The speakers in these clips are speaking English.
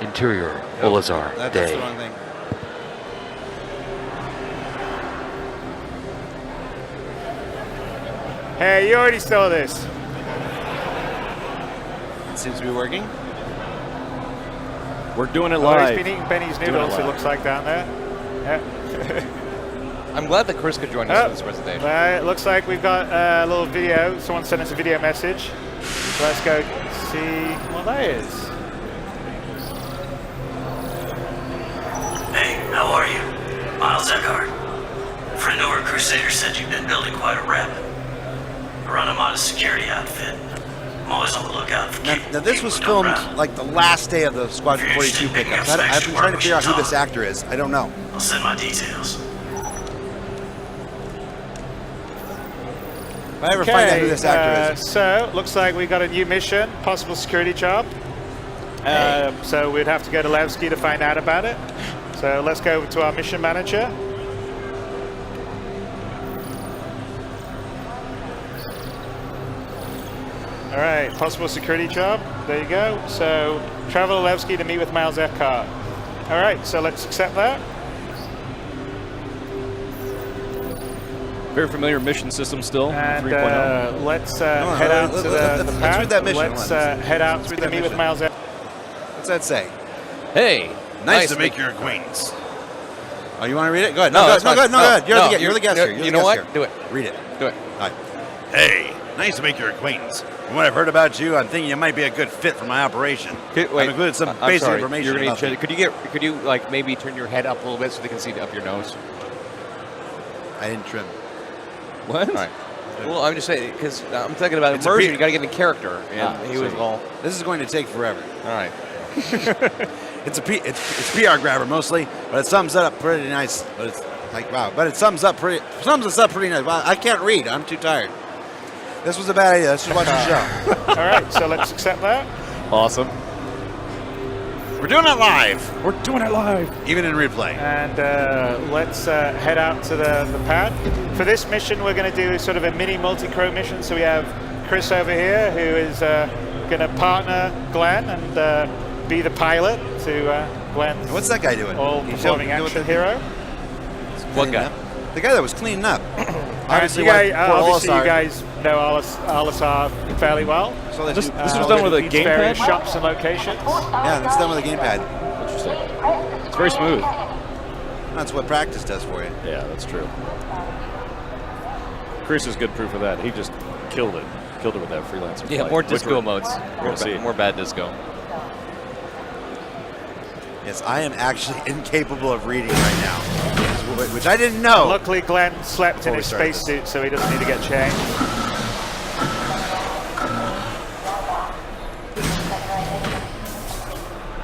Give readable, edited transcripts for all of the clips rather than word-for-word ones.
Interior, Olazar, That's Day. the wrong thing. Hey, you already saw this. It seems to be working. We're doing it Oh, live. he's been eating Benny's noodles, it looks like, down there. Yeah. I'm glad that Chris could join us for this presentation. It looks like we've got a little video. Someone sent us a video message. So let's go see what that is. Hey, how are you? Miles Eckhart. A friend over at Crusader said you've been building quite a rep. I run a modest security outfit. I'm always on the lookout for Now this was filmed like the last day of the Squadron 42 pickups. I've been trying to figure out who this actor is. I don't know. I'll send my details. If I ever find out who this actor is. So, looks like we got a new mission, possible security job. So we'd have to go to Levski to find out about it. So let's go to our mission manager. All right, possible security job. There you go. So travel to Levski to meet with Miles Eckhart. All right, so let's accept that. Very familiar mission system still. And 3.0. let's head out to the pad. Let's read that mission. Let's head out to meet with Miles Eckhart. What's that say? Hey, Nice to make your acquaintance. Oh, you want to read it? Go ahead. No, go that's ahead. fine. No, go ahead. No, You're the guest here. You know what? Do it. Read it. Do it. All right. Hey, nice to make your acquaintance. From what I've heard about you, I'm thinking you might be a good fit for my operation. Wait, I've included some I'm basic sorry. information You're gonna about you. could you like maybe turn your head up a little bit so they can see up your nose? I didn't trim. What? All right. Well, I'm just saying because I'm thinking about It's a immersion. P- You got to get in character, and he was all. This is going to take forever. All right. It's PR grabber mostly, but it sums it up pretty nice. But it's like wow, but it sums us up pretty nice. Wow, I can't read. I'm too tired. This was a bad idea. Let's just watch the show. All right, so let's accept that. Awesome. We're doing it live. We're doing it live. Even in replay. And let's head out to the pad. For this mission, we're going to do sort of a mini multi-crew mission. So we have Chris over here, who is going to partner Glenn and be the pilot to Glenn's What's that guy doing? all-performing action hero. What guy? The guy that was cleaning up. Obviously, you guys know Alasar fairly well. So This was done with a various gamepad? shops and locations. Yeah, it's done with a gamepad. Interesting. It's very smooth. That's what practice does for you. Yeah, that's true. Chris is good proof of that. He just killed it. Killed it with that freelancer. Yeah, fight. more With disco her. modes. We'll see. More bad disco. Yes, I am actually incapable of reading right now, which I didn't know. Luckily, Glenn slept in Before we his started spacesuit, so he doesn't need to get changed.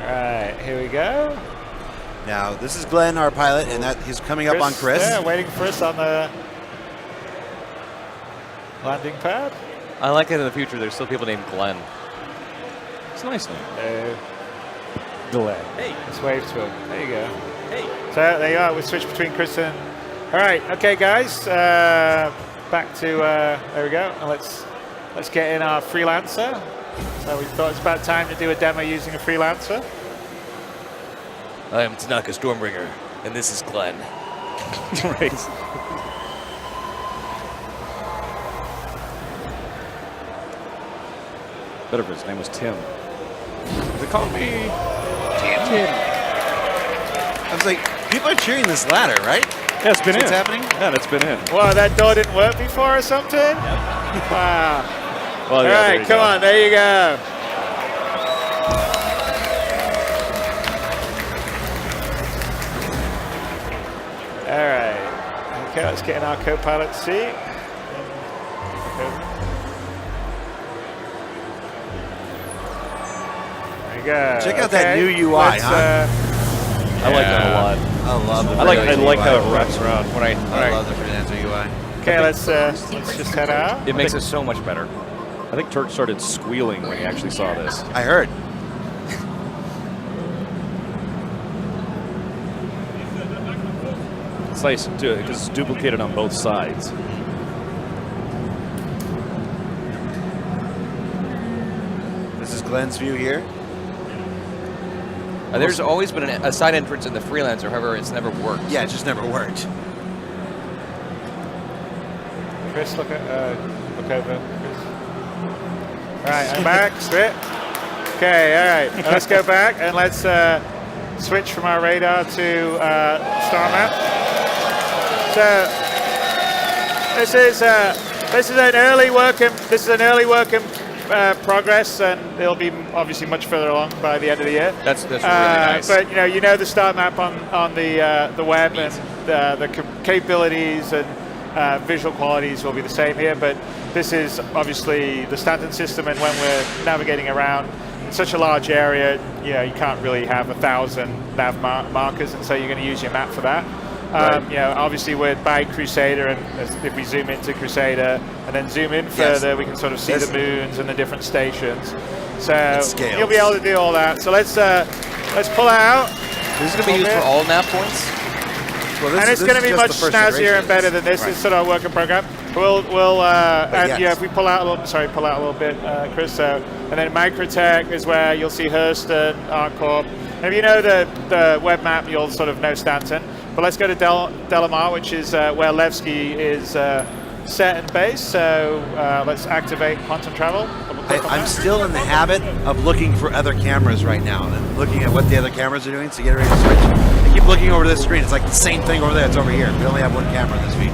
All right, here we go. Now, this is Glenn, our pilot, and that he's coming up on Chris. Yeah, waiting for us on the landing pad. I like that in the future. There's still people named Glenn. It's a nice name. Glenn. Hey. Let's wave to him. There you go. Hey. So there you are. We switch between Chris and. All right. Okay, guys. Back to there we go. And let's get in our freelancer. So we thought it's about time to do a demo using a freelancer. I am Tanaka Stormbringer, and this is Glenn. Right. Better if his name was Tim. They call me Tim. I was like, people are cheering this ladder, right? Yeah, it's been in. What's happening? Yeah, that's been in. Wow, that door didn't work before or something? Yep. Wow. Well, All yeah, right, come on. There you go. All right. Okay, let's get in our co-pilot seat. There you go. Check out that new UI, huh? I like that a lot. I love the I like UI. how it wraps around. I love the freelancer UI. Okay, let's just head out. It makes it so much better. I think Turk started squealing when he actually saw this. I heard. It's nice too because it's duplicated on both sides. This is Glenn's view here. There's always been a side entrance in the Freelancer, however, it's never worked. Yeah, it just never worked. Chris, look over. Chris. All right, I'm back. Switch. Okay, all right. Let's go back and let's switch from our radar to star map. So this is an early work in progress, and it'll be obviously much further along by the end of the year. That's really nice. But you know the start map on the web, and the capabilities and visual qualities will be the same here. But this is obviously the standard system, and when we're navigating around in such a large area, you can't really have 1,000 nav markers, and so you're going to use your map for that. Obviously we're by Crusader, and if we zoom into Crusader and then zoom in further, we can sort of see the moons and the different stations. So you'll be able to do all that. So let's pull out. This is going to be used for all nav points. Well, and it's going to be much snazzier and better than this. It's sort of a work in program. If we pull out a little bit, Chris. So, and then Microtech is where you'll see Hurston, ArcCorp. And if you know the web map, you'll sort of know Stanton. But let's go to Delamar, which is where Levski is set and base. So let's activate quantum travel. I'm still in the habit of looking for other cameras right now and looking at what the other cameras are doing to get ready to switch. I keep looking over this screen. It's like the same thing over there. It's over here. We only have one camera this week.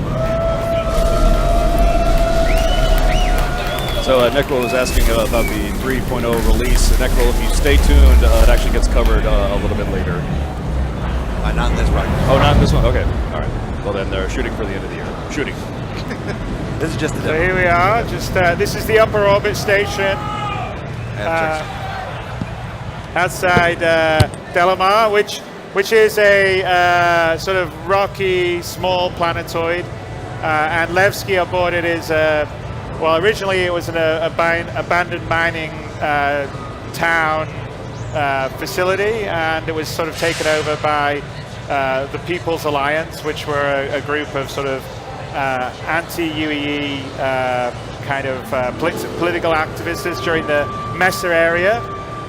So Necro was asking about the 3.0 release. Necro, if you stay tuned, it actually gets covered a little bit later. Not in this one. Oh, not in this one? Okay. All right. Well, then they're shooting for the end of the year. Shooting. This is just the So here we are. This is the upper orbit station outside Delamar, which is a sort of rocky, small planetoid. And Levski aboard it is, originally it was an abandoned mining town facility, and it was sort of taken over by the People's Alliance, which were a group of sort of anti-UEE kind of political activists during the Messer area.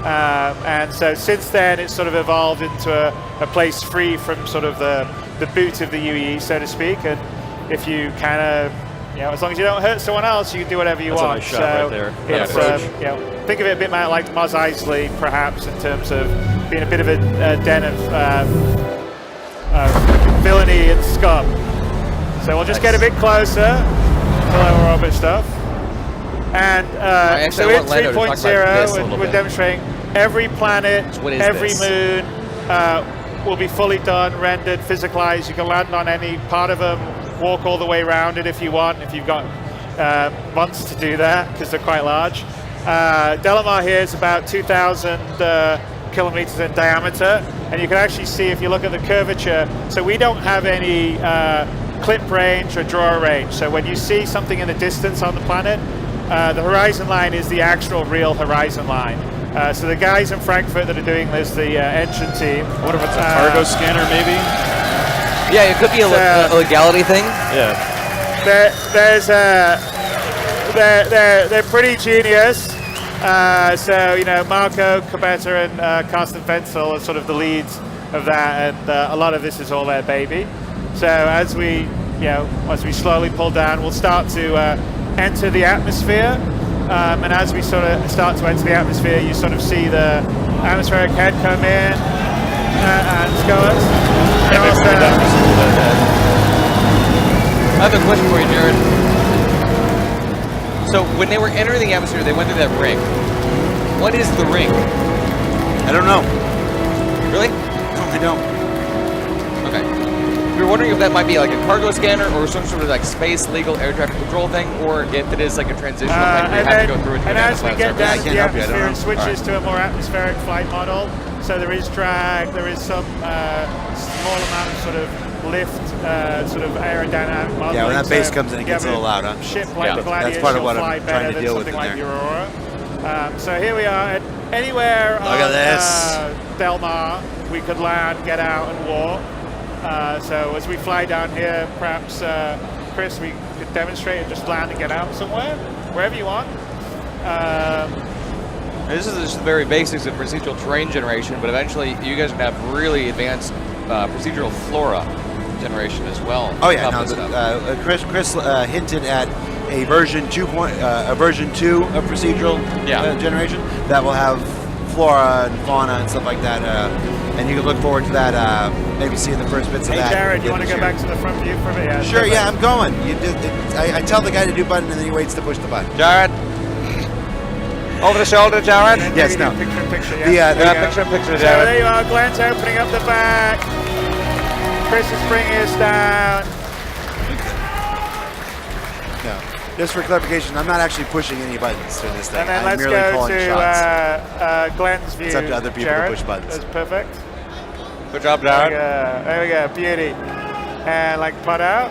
And so since then it's sort of evolved into a place free from sort of the boot of the UEE, so to speak. And if you kind of, as long as you don't hurt someone else, you can do whatever you want. That's a nice shot right there. It's, think of it a bit like Mos Eisley, perhaps, in terms of being a bit of a den of villainy and scum. So we'll just get a bit closer to lower orbit stuff. And so in 3.0, we're demonstrating every planet, every moon will be fully done, rendered, physicalized. You can land on any part of them, walk all the way around it if you want, if you've got months to do that, because they're quite large. Delamar here is about 2,000 kilometers in diameter, and you can actually see if you look at the curvature. So we don't have any clip range or draw range. So when you see something in the distance on the planet, the horizon line is the actual real horizon line. So the guys in Frankfurt that are doing this, the engine team. I wonder if it's a cargo scanner, maybe? Yeah, it could be a legality thing. Yeah. They're pretty genius. So Marco Cabetta and Carsten Fentzel are sort of the leads of that, and a lot of this is all their baby. So as we slowly pull down, we'll start to enter the atmosphere, and as we sort of start to enter the atmosphere, you sort of see the atmospheric head come in and go us. I have a question for you, Jared. So when they were entering the atmosphere, they went through that ring. What is the ring? I don't know. Really? I don't. Okay. We were wondering if that might be like a cargo scanner or some sort of like space legal air traffic control thing, or if it is like a transitional thing where you have to go through it. And as we get down to the atmosphere, it switches to a more atmospheric flight model. So there is drag, there is some small amount of sort of lift, sort of aerodynamic modeling. Yeah, when that bass comes in, it gets a little loud, huh? Ship like the Gladiator, that's part of what fly I'm better trying to deal than with something in like there. the Aurora. So here we are, and anywhere Look at this. Delmar, we could land, get out, and walk. So as we fly down here, perhaps, Chris, we could demonstrate and just land and get out somewhere, wherever you want. This is just the very basics of procedural terrain generation, but eventually you guys are going to have really advanced procedural flora generation as well. Oh yeah, on top no, of this stuff. Chris hinted at a version 2 of procedural generation that will have flora and fauna and stuff like that, and you can look forward to that. Maybe seeing the first bits of that. Hey Jared, you in want to this go year. back to the front view for me? Sure, yeah, I'm going. I tell the guy to do button and then he waits to push the button. Jared, over the shoulder, Jared. Yes, no. Picture in picture, yeah. Picture in picture, So Jared. there you are, Glenn's opening up the back. Chris is bringing us down. No. Just for clarification, I'm not actually pushing any buttons for this thing. And then I'm let's merely go pulling shots. to Glenn's view. It's up to other people Jared. to push buttons. That's perfect. Good job, There we Jared. go. There we go. Beauty. And like putt out.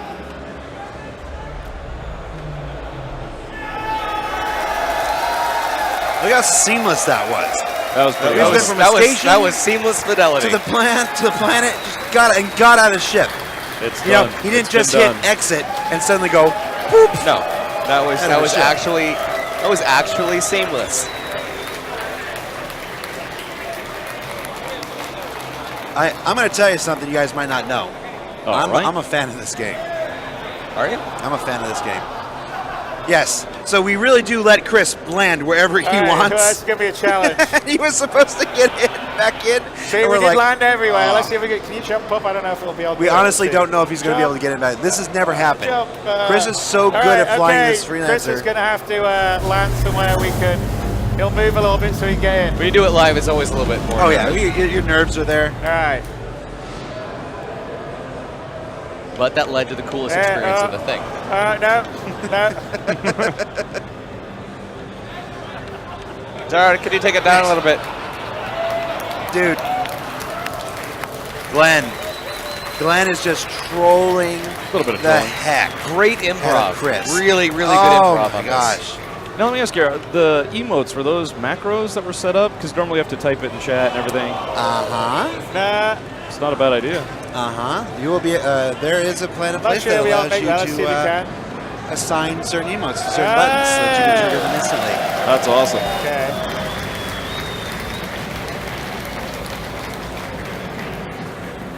Look how seamless that was. That was pretty That was- awesome. from a station that was seamless fidelity. To the planet, just got out of ship. It's You know, done. he didn't It's been just hit done. exit and suddenly go, boop. No, that was Out of the ship. actually seamless. I'm going to tell you something you guys might not know. All right. I'm a fan of this game. Are you? I'm a fan of this game. Yes. So we really do let Chris land wherever he All right, wants. so that's going to be a challenge. He was supposed to get in, back in. See, and we we're did like, land everywhere. "Oh." Let's see if we can. Can you jump up? I don't know if it'll be able to. We do it. honestly Let's see. don't know if he's going to be able to Jump. get in back. This has never happened. Jump, Chris is so all good right, at flying okay, this freelancer. Chris is going to have to land somewhere we can. He'll move a little bit so he can get in. When you do it live, it's always a little bit more. Oh yeah, nervous. your nerves are there. All right. But that led to the coolest experience of the thing. No. Jared, can you take it down a little bit? Dude. Glenn is just trolling A little bit of the trolling. heck. Great improv. Chris. Really, really good Oh improv my on gosh. this. Now let me ask you, the emotes, were those macros that were set up? Because normally you have to type it in chat and everything. Uh-huh. Nah. It's not a bad idea. Uh-huh. You will be there is a plan in Not place sure that we all allows make you that. Let's see if we to can. assign certain emotes to certain buttons so that you can trigger them instantly. That's awesome. Okay.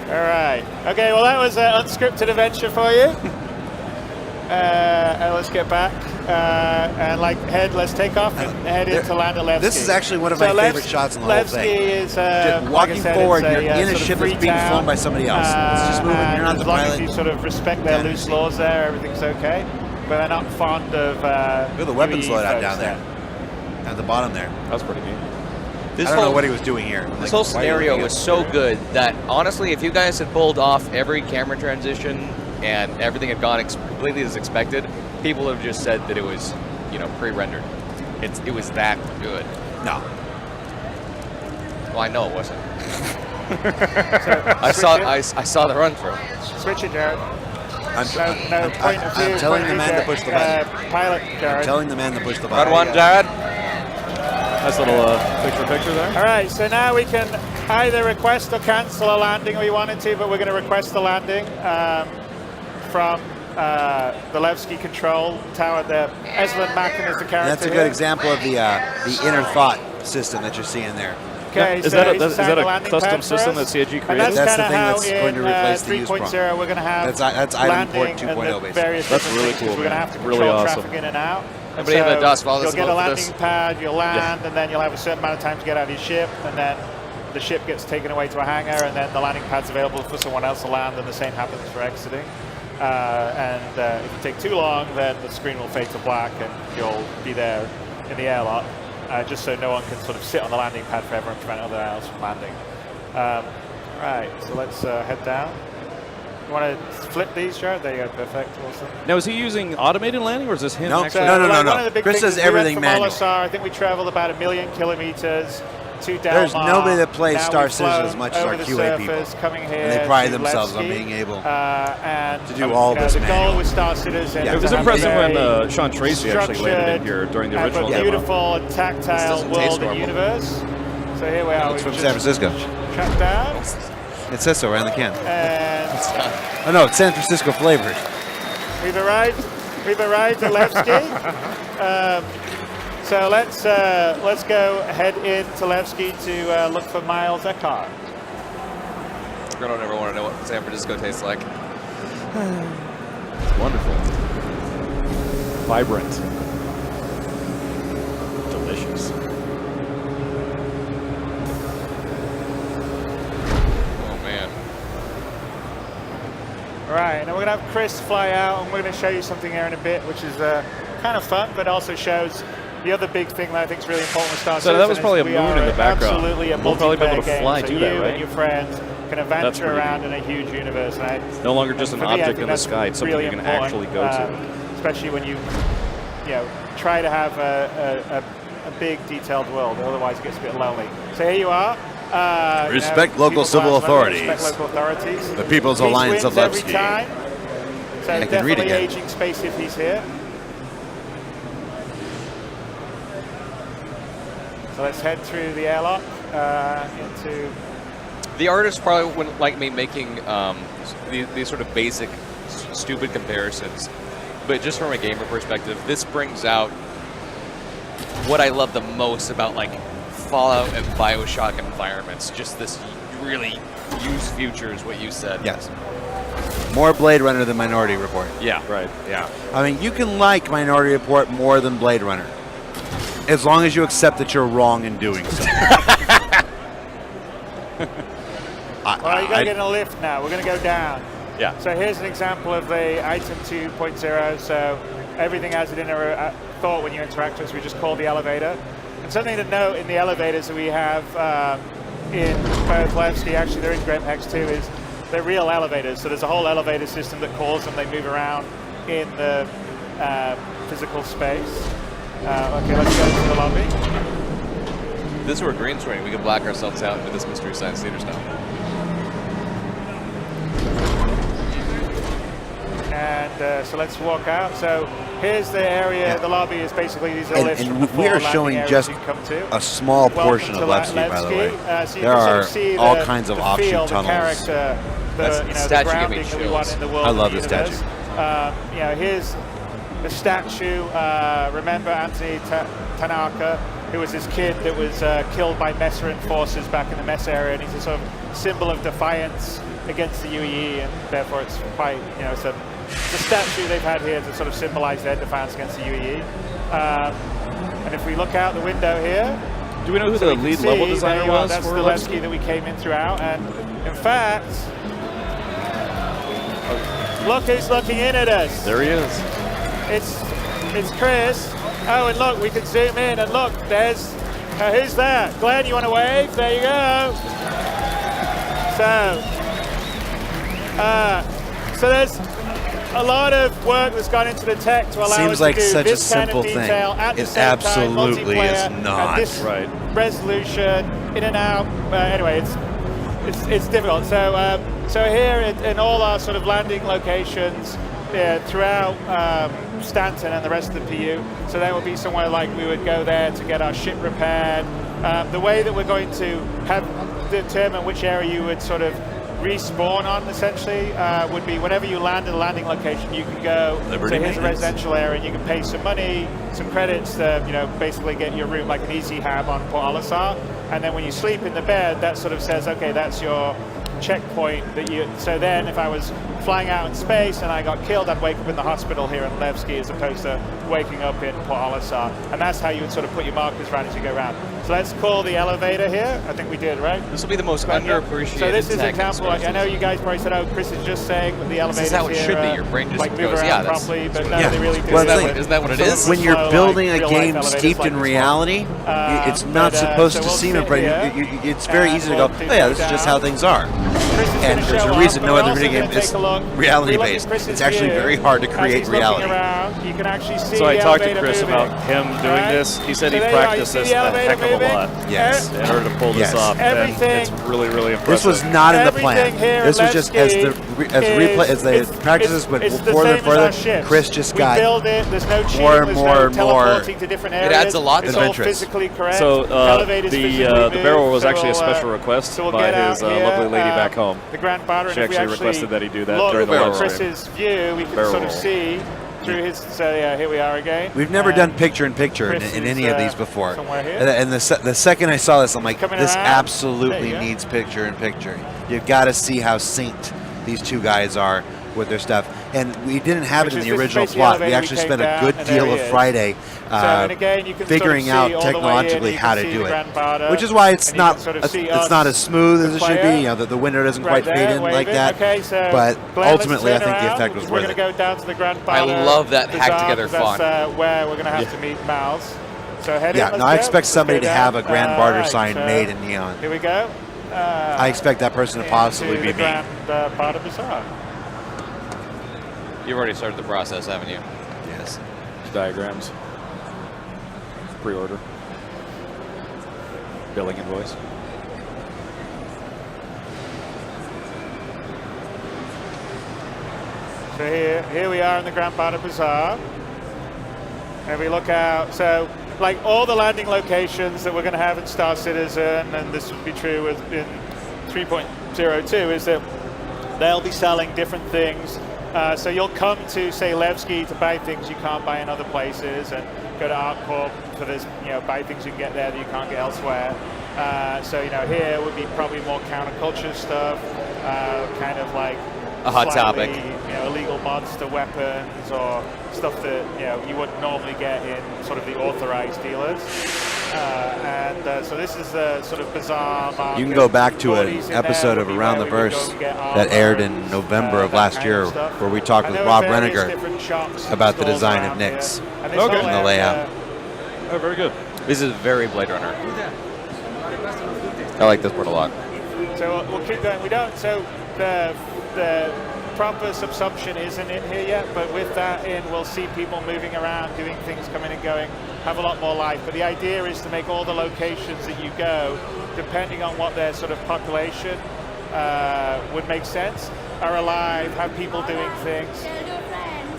All right. Okay, well, that was an unscripted adventure for you. And let's get back. And let's take off and head into Lando Levski. This is actually one of my favorite shots in the whole thing. Levski is Just like walking I said, forward, it's you're in a sort of ship free that's being town. flown by somebody else. It's just moving, you're not and the as long as pilot. you sort of respect their Yeah. loose laws there, everything's okay. But they're not fond of. Look at the weapons UE loadout folks down there. At the bottom there. That was pretty neat. This I don't know whole- what he was doing here. This Like, whole why are you scenario looking was at- so good that honestly, if you guys had pulled off every camera transition and everything had gone completely as expected, people would have just said that it was, pre-rendered. It was that good. No. Well, I know it wasn't. I saw the run through. Switch it, Jared. I'm Point of view. I'm telling point the of man view, to push the button. Pilot, Jared. I'm telling the man to push the Run button. one, Jared. Nice little picture there. All right, so now we can either request or cancel a landing we wanted to, but we're going to request the landing from the Levski control tower there. Esmond Macken is the character. And that's a good here. example of the inner thought system that you're seeing there. Okay, Is so that a- he's is that assigned a the landing custom pad for system us. that CIG And created? that's That's the kind of thing how that's going to in replace the use 3.0 we're going to have That's item port landing 2.0 and the basically. various That's different really things. cool, We're going to man. have to Really control awesome. traffic in and out. Anybody have a DOS while You'll this get a vote for landing this? pad, you'll land, and then you'll have a certain amount of time to get out of your ship, and then the ship gets taken away to a hangar, and then the landing pad's available for someone else to land, and the same happens for exiting. If you take too long, then the screen will fade to black, and you'll be there in the airlock, just so no one can sort of sit on the landing pad forever and prevent other else from landing. Right, so let's head down. You want to flip these, Jared? There you go, perfect, awesome. Now, is he using automated landing, or is this him No, actually? no. One of the big Chris things does is we went everything from manual. Olisar, I think we traveled about 1 million kilometers to Delmar. There's nobody that plays Now Star we've Citizen flown as much as over our the QA people. surface, coming here And they pride to themselves on Levski, being able and to do all you know, this the manual. goal with Star Citizen Yeah. It is was to have impressive a when Sean Tracy actually landed in here during the but original demo. beautiful and tactile doesn't world taste and normal. universe. So here we are. It's We've from just San Francisco. tracked down, It says so right on the can. and Oh no, it's San Francisco flavored. we've arrived at Levski. So let's go head into Levski to look for Miles Eckhart. I don't ever want to know what San Francisco tastes like. It's wonderful. Vibrant. Delicious. Oh man. All right, now we're going to have Chris fly out, and we're going to show you something here in a bit, which is kind of fun, but also shows the other big thing that I think is really important with Star So that was Citizen probably a is we moon are in the background. Absolutely a We'll probably be able to multiplayer fly game, to so that, you right? and your friends can That's adventure pretty around neat. in a huge universe. And No longer just an for me, I object think in the that's sky. It's something really you can important, actually go to. especially when you try to have a big, detailed world. Otherwise, it gets a bit lonely. So here you are. Respect local people's civil last level, authorities. Respect local authorities. The People's Peace Alliance of wins every Levski. time. So I can read definitely again. aging space if he's here. So let's head through the airlock into. The artist probably wouldn't like me making these sort of basic, stupid comparisons, but just from a gamer perspective, this brings out what I love the most about like Fallout and BioShock environments. Just this really used future is what you said. Yes. More Blade Runner than Minority Report. Yeah. Right. Yeah. I mean, you can like Minority Report more than Blade Runner, as long as you accept that you're wrong in doing so. Well, you got to get in a lift now. We're going to go down. Yeah. So here's an example of the item 2.0. So everything has an inner thought when you interact with us. We just call the elevator. And something to note in the elevators that we have in both Levski, actually they're in Gremhex too, is they're real elevators. So there's a whole elevator system that calls them. They move around in the physical space. Okay, let's go to the lobby. This were a green screen. We could black ourselves out into this Mystery Science Theater stuff. And so let's walk out. So here's the area. Yeah. The lobby is basically these are And, lifts from the and we four are landing showing areas just you can come to. a small portion Welcome of to Levski, by the way. So you There can sort are of see all the, kinds of the offshoot feel, tunnels. The character, That's- the the statue gave me grounding that we want chills. in the world. I love and the universe. statue. Here's the statue. Remember Anthony Tanaka, who was this kid that was killed by Messerant forces back in the Mess area, and he's a sort of symbol of defiance against the UEE, and therefore it's quite, it's a statue they've had here to sort of symbolize their defiance against the UEE. And if we look out the window here, Do we know who so the we can lead see, level there designer you are, was that's for the Levski? Levski that we came in throughout, and in fact, look who's looking in at us. There he is. It's Chris. Oh, and look, we can zoom in, and look, there's, who's that? Glenn, you want to wave? There you go. So there's a lot of work that's gone into the tech to allow Seems us like to do such a this kind simple of thing. detail at the It same time, absolutely is multiplayer, not. at this Right. resolution, in and out. Anyway, it's difficult. So here in all our sort of landing locations throughout Stanton and the rest of the PU, so there will be somewhere like we would go there to get our ship repaired. The way that we're going to determine which area you would sort of respawn on, essentially, would be whenever you land at a landing location, you can go. Liberty so here's a maintenance. residential area, and you can pay some money, some credits to, basically get your room like an easy hab on Port Olisar. And then when you sleep in the bed, that sort of says, okay, that's your checkpoint that you. So then, if I was flying out in space and I got killed, I'd wake up in the hospital here in Levski as opposed to waking up in Port Olisar. And that's how you would sort of put your markers around as you go around. So let's call the elevator here. I think we did, right? This will be the most underappreciated. So this is an tech in example. Star I know Citizen. you guys probably said, "Oh, Chris is just saying that the elevators This is how it here, should be. Your brain just like move goes, around yeah, that's properly." But what no, it they is. really do. Well, that. isn't that what it Some of is? them When you're flow building like a real-life game elevators steeped like in this one. reality, it's not supposed so to we'll seem sit a brain. here, It's very and easy to we'll go, do oh yeah, go this is just down. how things are. Chris is And gonna there's show a reason up, no but other we're also video gonna game is take a look. reality If we look at based. Chris's It's actually view, very hard to as create he's looking reality. around, you can actually see So I the talked to elevator Chris moving. about him doing Right? this. He said So he there you are, you practiced see this the a elevator heck of a moving? lot Yes. in order to pull this Yes. off. Everything- And it's really, really impressive. This was not in the Everything plan. here This at was just as the Levski as the practices went it's the further and same as our further. ships. Chris just we got build it. There's no cheating. more and there's more no and more. teleporting to different areas. adds a lot to It's it. all Adventurous. physically correct. So Elevators the physically barrel move, was so actually a we'll, special request so we'll by get his out here, lovely lady back home. The Grand Barter. She and if we actually requested that he do that look during the at live stream. Chris's view, we can Barrel sort of roll. see through his. So yeah, here we are again. We've never done picture-in-picture Chris in is, any of these before. somewhere here. And the second I saw this, I'm like, Coming this around. absolutely There you go. needs picture-in-picture. You've got to see how synced these two guys are with their stuff. And we didn't have Which it in is the this original spacey plot. We elevator actually we came spent a down, good and there deal he of is. Friday and again, you can figuring sort of see out all the way in, technologically you how can to see do the it. Grand Barda, Which is why it's and you can not sort of see it's us, not as smooth as the it should be. player. You know, the window doesn't Right quite fade there, in like waving. that. Okay, so but Glenn, let's ultimately, I turn think the around, effect was because worth we're it. going to go down to the Grand I Barda love that Bazaar, hacked together because font. That's where we're going to have to meet Miles. So head Yeah, in, no, I expect somebody to have a Grand Barter Right, sign so made in neon. Here we go. I expect that person to possibly into be the me. Grand Barda Bazaar. You've already started the process, haven't you? Yes. Diagrams. Pre-order. Billing invoice. So here we are in the Grand Barda Bazaar. And we look out, so like all the landing locations that we're going to have in Star Citizen, and this would be true in 3.02, is that they'll be selling different things. So you'll come to, say, Levski to buy things you can't buy in other places, and go to ArtCorp for this, buy things you can get there that you can't get elsewhere. So, here would be probably more counterculture stuff, kind of like A hot slightly, topic. Illegal mods to weapons or stuff that, you wouldn't normally get in sort of the authorized dealers. So this is the sort of bizarre market. You can go back to an Bodies in episode there of would be Around the where we could Verse go and get that aired armor, in November of that last kind year, of stuff. where we talked And with there Rob are various Reniger different shops about the stalls design of around Nyx here. And this Okay. whole and the layout. Oh, very good. This is very Blade Runner. I like this part a lot. So we'll keep going. We don't. So the proper subsumption isn't in here yet, but with that in, we'll see people moving around, doing things, coming and going, have a lot more life. But the idea is to make all the locations that you go, depending on what their sort of population would make sense, are alive, have people doing things.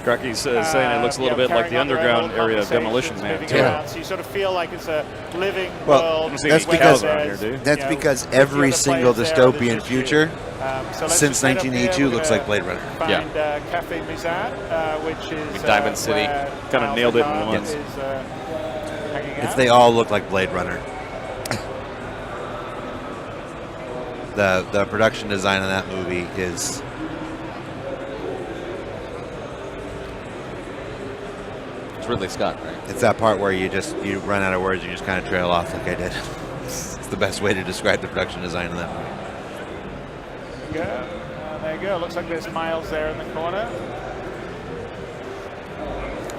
Cracky's saying it looks a little bit like the underground area of Demolition Man, too. So you sort of feel like it's a living Well, world. that's where because- there's, around here, dude. That's you know, because with the every other single players there, there's dystopian just you. future So let's since just head up here. 1982 We're looks gonna like Blade Runner. Find Yeah. Cafe Mizan, which is With Diamond City. where Kinda Miles nailed it in Bernard one. is, hanging If out. they all look like Blade Runner. The production design of that movie is It's Ridley Scott, right? it's that part where you run out of words, you just kind of trail off like I did. It's the best way to describe the production design of that movie. There you go. Looks like there's Miles there in the corner.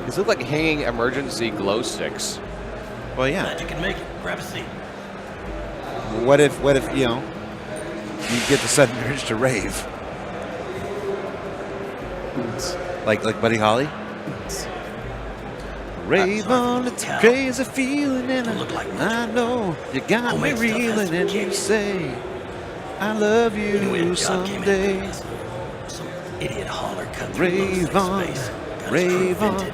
These look like hanging emergency glow sticks. Well, yeah. Glad you can make it. Grab a seat. What if you get the sudden urge to rave, like Buddy Holly? Rave on, it's a crazy feeling, and Don't look like much. I know you got me Homemade stuff has reeling, to and kick. you say I love Anyway, you a job came in. someday. Some idiot hauler cut through Rave low on, space. Got his rave crew on. vented.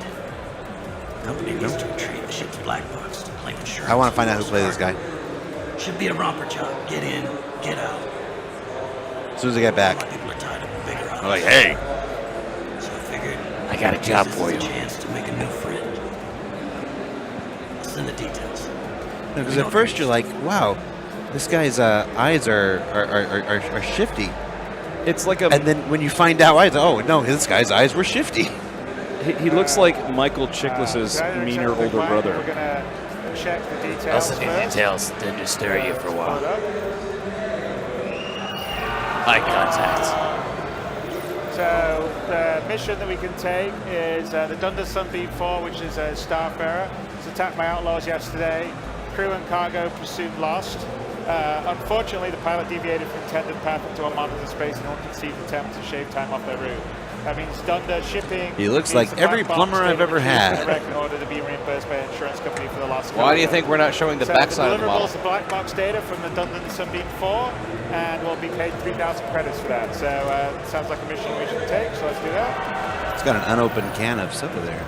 Company needs to retrieve the ship's black box to claim insurance. I want to find out who plays this guy Should be a romper job. Get in, get out. as soon as I get back. My people are tied up in bigger I'm like, hey, So I figured I got a job this for is you. a chance to make a new friend. I'll send the details. because at first you're like, wow, this guy's eyes are shifty, It's like a. and then when you find out why, oh no, this guy's eyes were shifty. He looks like Michael Chiklis's Okay, meaner accept the older plan. brother. We're gonna check the details. I'll send you the first. details, then just stare at you for a while. Hold up. Eye contact. So the mission that we can take is the Dunder Sunbeam 4, which is a Starfarer. It's attacked by outlaws yesterday. Crew and cargo presumed lost. Unfortunately, the pilot deviated from intended path into unmonitored space in an ill-conceived attempt to shave time off their route. That means Dunder shipping. He looks needs like the every black box plumber I've data ever retrieved had. from the wreck in order to be reimbursed by an insurance company for the lost Why do you cargo. think we're not showing the So backside of the model? deliverables, the black box data from the Dunder Sunbeam 4, and we'll be paid 3,000 credits for that. So it sounds like a mission we should take, so let's do that. It's got an unopened can of soda there.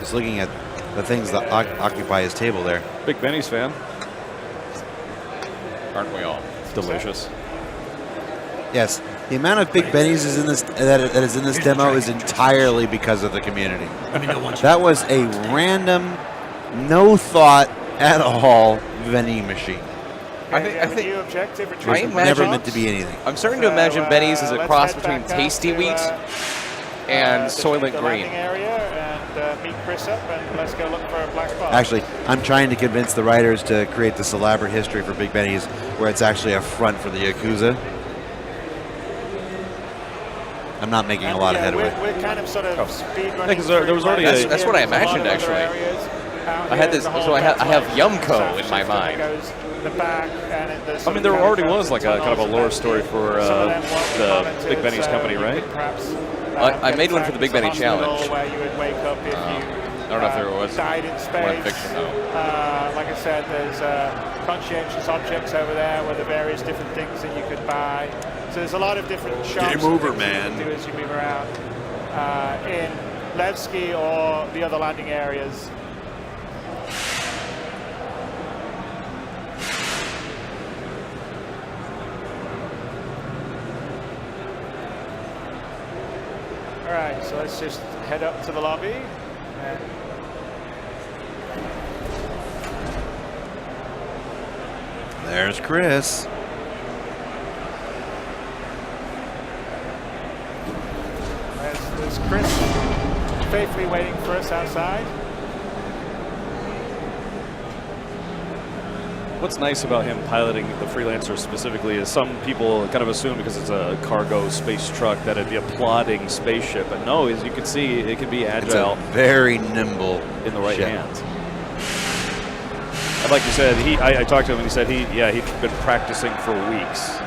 Just looking at the things that occupy his table there. Big Benny's fan. Aren't we all? It's delicious. Yes, the amount of Big Bennies is in this that is in this demo is entirely because of the community. That was a random, no thought at all vending machine. I think new objective. It was never meant to be anything. I'm starting to imagine Benny's as a let's cross head between back up Tasty to, Wheat and the Soylent landing Green. area and meet Chris up, and let's go look for a black box. Actually, I'm trying to convince the writers to create this elaborate history for Big Benny's where it's actually a front for the Yakuza. I'm not making a lot of headway. We're kind of sort of speed running. because there was already That's what I imagined, actually. I had this, so I have Yumco in my mind. I mean, there already was like a kind of a lore story for the Big Benny's company, right? I made one for the Big Benny Challenge. Where you would wake up if you I don't know if there was died in space. one in fiction, though. Like I said, there's conscientious objects over there with the various different things that you could buy. So there's a lot of different shops. Game over, and things man. you can do as you move around in Levski or the other landing areas. All right, so let's just head up to the lobby. There's Chris. There's Chris faithfully waiting for us outside. What's nice about him piloting the Freelancer specifically is some people kind of assume because it's a cargo space truck that it'd be a plodding spaceship, but no, as you can see, it can be It's agile a very nimble in the right ship. hands. And like you said, I talked to him and he said he'd been practicing for weeks.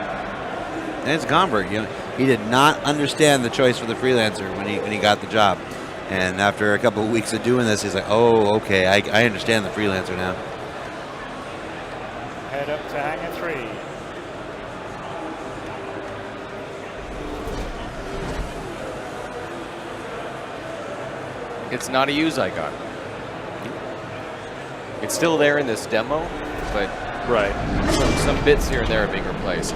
And it's Gomberg. You know, he did not understand the choice for the Freelancer when he got the job. And after a couple of weeks of doing this, he's like, oh, okay, I understand the Freelancer now. Head up to Hangar 3. It's not a use icon. It's still there in this demo, but Right. some bits here and there are being replaced.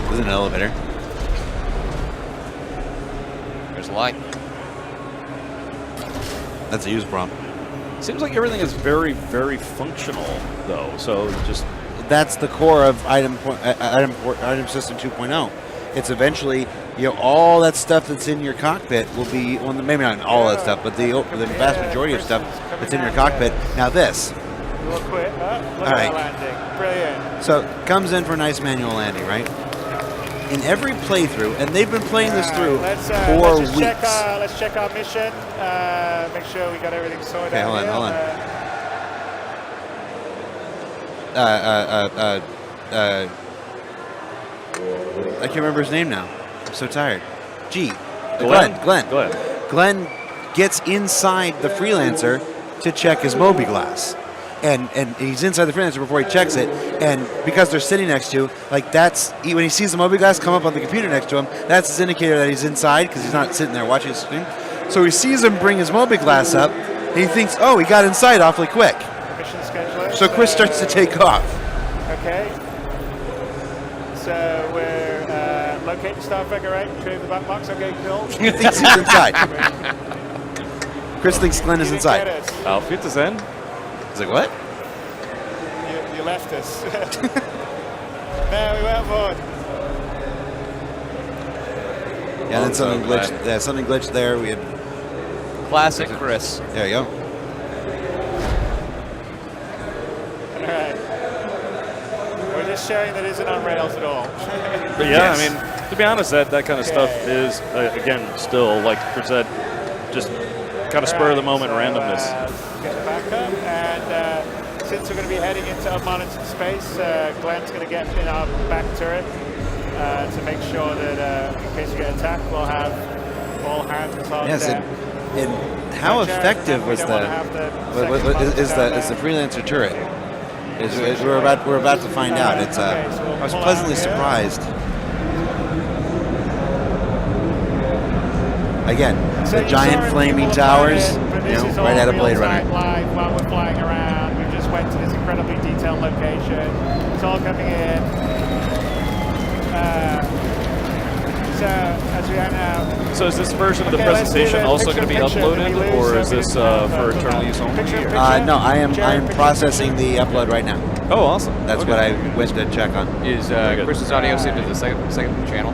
There's an elevator. There's a line. That's a use prompt. Seems like everything is very, very functional, though. So just That's the core of item system 2.0. It's eventually, all that stuff that's in your cockpit will be on the, maybe not all that stuff, but the vast majority of stuff that's in your cockpit. Now this. We'll quit. Look All at right. that landing. Brilliant. So comes in for a nice manual landing, right? In every playthrough, and they've been playing this through for let's weeks. Let's check our mission. Make sure we got everything sorted Okay, out. hold on. I can't remember his name now. I'm so tired. Glenn gets inside the Freelancer to check his Moby glass. And he's inside the Freelancer before he checks it. And because they're sitting next to, when he sees the Moby glass come up on the computer next to him, that's his indicator that he's inside because he's not sitting there watching the screen. So he sees him bring his Moby glass up, and he thinks, oh, he got inside awfully quick. Mission scheduler. So Chris starts to take off. Okay. So we're locating Star Figure 8, retrieve the black box. Okay, cool. He thinks he's inside. Chris thinks Glenn is You didn't inside. get us. Outfit is in. He's like, what? You left us. No, we went forward. Yeah, and then something glitched. Yeah, something glitched there. We had. Classic Chris. There you go. All right. We're just showing that isn't on rails at all. But yeah, I mean, to be honest, that kind of stuff is again still like Chris said, just kind of spur of the moment randomness. Get back up, and since we're going to be heading into unmonitored space, Glenn's going to get in our back turret to make sure that in case we get attacked, we'll have all hands on Yes, deck. and how effective was the Freelancer turret? We're about to find out. It's I was pleasantly surprised. Again, the giant flaming towers, right out of Blade Runner. Live while we're flying around. We just went to this incredibly detailed location. It's all coming in. So as we are now. So is this version of the presentation also going to be uploaded, or is this for internal use only? No, I am processing the upload right now. Oh, awesome. That's what I went to check on. Is Chris's audio saved to the second channel?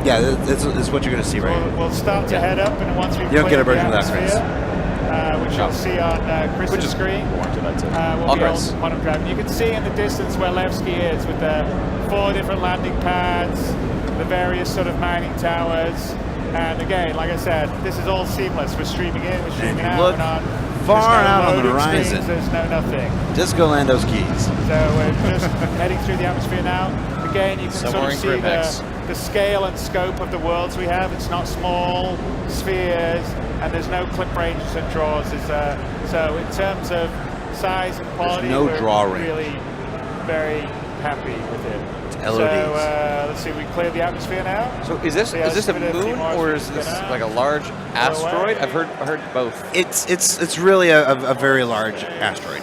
Yeah, this is what you're going to see right here. We'll start to head up, and once we You don't get a version of that, Chris. which you'll see on Chris's screen. Will be on one of driving. You can see in the distance where Levski is with the 4 different landing pads, the various sort of mining towers. And again, like I said, this is all seamless. We're streaming in, we're streaming out. Look far out on the horizon. There's no nothing. Disco Lando's keys. So we're just heading through the atmosphere now. Again, you can sort of see the scale and scope of the worlds we have. It's not small spheres, and there's no clip ranges and draws. So in terms of size and quality, we're really very happy with it. LODs. So let's see, we cleared the atmosphere now. So is this a moon or is this like a large asteroid? I've heard both. It's really a very large asteroid.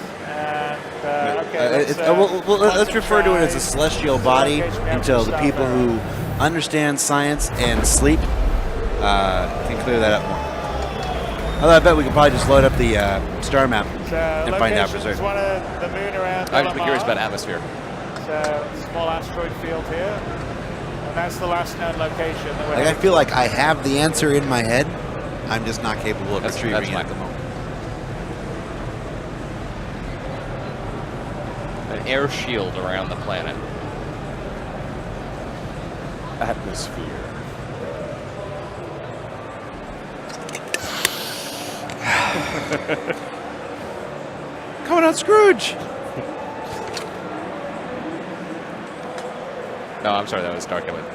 Let's refer to it as a celestial body until the people who understand science and sleep can clear that up more. Although I bet we could probably just load up the star map and find out for certain. I'm curious about atmosphere. Small asteroid field here, and that's the last known location. That I feel like I have the answer in my head. I'm just not capable of retrieving it at the moment. An air shield around the planet. Atmosphere. Coming out, Scrooge. No, I'm sorry, that was Dark Element.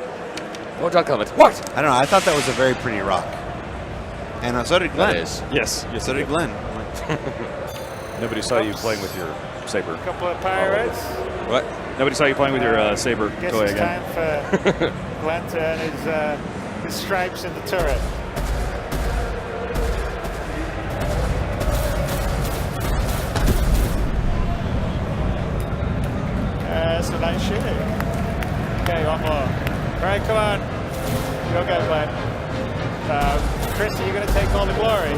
Oh, Dark Element. What? I don't know. I thought that was a very pretty rock. And so did Glenn. That is. Yes. So did Glenn. Nobody saw you playing with your saber. A couple of pirates. What? Nobody saw you playing with your saber toy again. Time for Glenn to earn his stripes in the turret. That's a nice shooting. Okay, one more. All right, come on. Go, Glenn. Chris, are you going to take all the glory?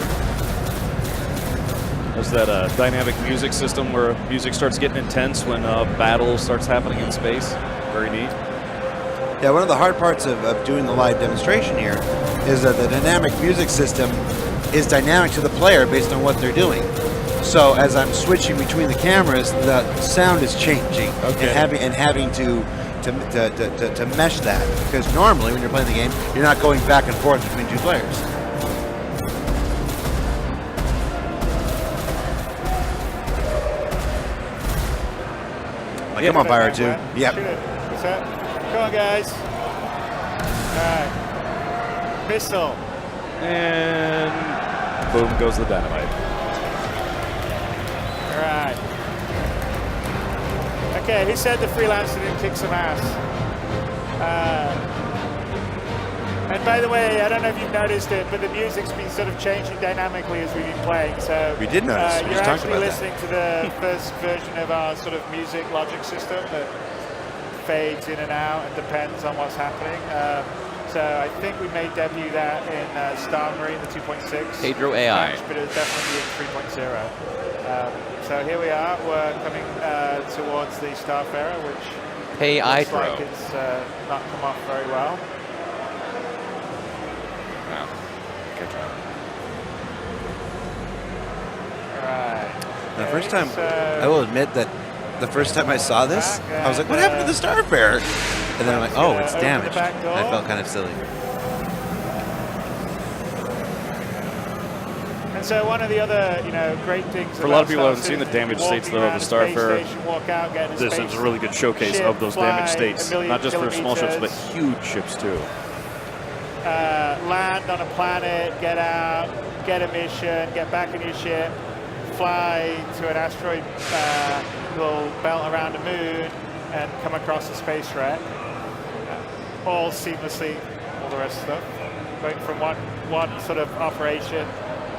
There's that dynamic music system where music starts getting intense when battle starts happening in space. Very neat. Yeah, one of the hard parts of doing the live demonstration here is that the dynamic music system is dynamic to the player based on what they're doing. So as I'm switching between the cameras, the sound is changing and having to mesh that, because normally when you're playing the game, you're not going back and forth between 2 players. Come on, Pirate 2. Yep. Come on, guys. All right. Missile. And boom goes the dynamite. All right. Okay, who said the freelancer didn't kick some ass? And by the way, I don't know if you've noticed it, but the music's been sort of changing dynamically as we've been playing. So we did notice. You're actually listening to the first version of our sort of music logic system that fades in and out and depends on what's happening. So I think we may debut that in Star Marine, the 2.6. Pedro AI. But it was definitely in 3.0. So here we are. We're coming towards the Starfarer, which looks like it's not come off very well. Wow. Good job. All right. The first time, I will admit that the first time I saw this, I was like, what happened to the Starfarer? And then I'm like, oh, it's damaged. I felt kind of silly. And so one of the other, great things for a lot of people who haven't seen the damaged states though of the Starfarer, this is a really good showcase of those damaged states, not just for small ships, but huge ships too. Land on a planet, get out, get a mission, get back in your ship, fly to an asteroid little belt around a moon, and come across a space wreck. All seamlessly, all the rest of stuff. Going from one sort of operation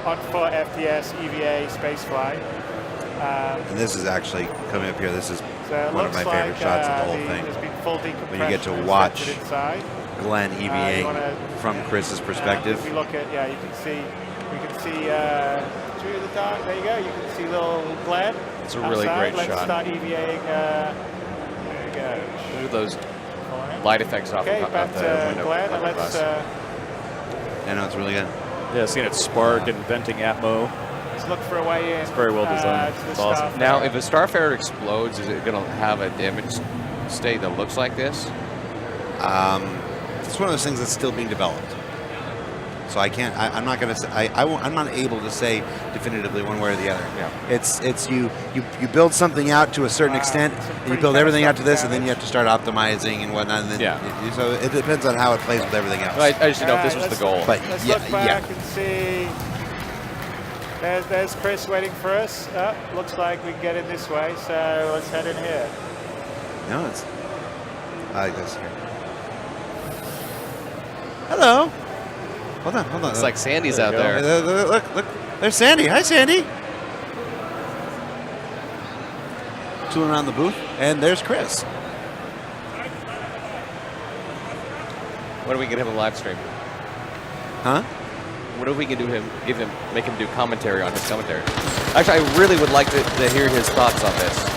on 4 FPS EVA spaceflight And this is actually coming up here. This is So it one of my looks favorite like, shots of the whole there's thing. been full When you get to decompression watch inside. Glenn You EVA wanna- from Chris's perspective. If we look at, we can see through the dark. There you go. You can see little Glenn. It's a really outside. great Let's shot. start EVAing. There we go. Look at those light effects off Okay, of back the to window. Glenn, and let's. I know, it's really good. Yeah, seeing it spark and venting atmo. Let's look for a way in. It's very well designed. To the It's awesome. Starfarer. Now, if a Starfarer explodes, is it going to have a damage state that looks like this? It's one of those things that's still being developed. So I can't. I'm not going to say. I'm not able to say definitively one way or the other. Yeah. It's you build something out to a certain extent, and you build everything out to this, and then you have to start optimizing and whatnot. And then so it depends on how it plays with everything else. I just didn't know if this was the goal. But Let's yeah, look back and see. There's Chris waiting for us. Looks like we can get in this way, so let's head in here. No, it's. I like this here. Hello. Hold on. Looks like Sandy's out you go. there. Look. There's Sandy. Hi, Sandy. Tooling around the booth, and there's Chris. What if we get him a live stream? Huh? What if we can make him do commentary on his commentary? Actually, I really would like to hear his thoughts on this.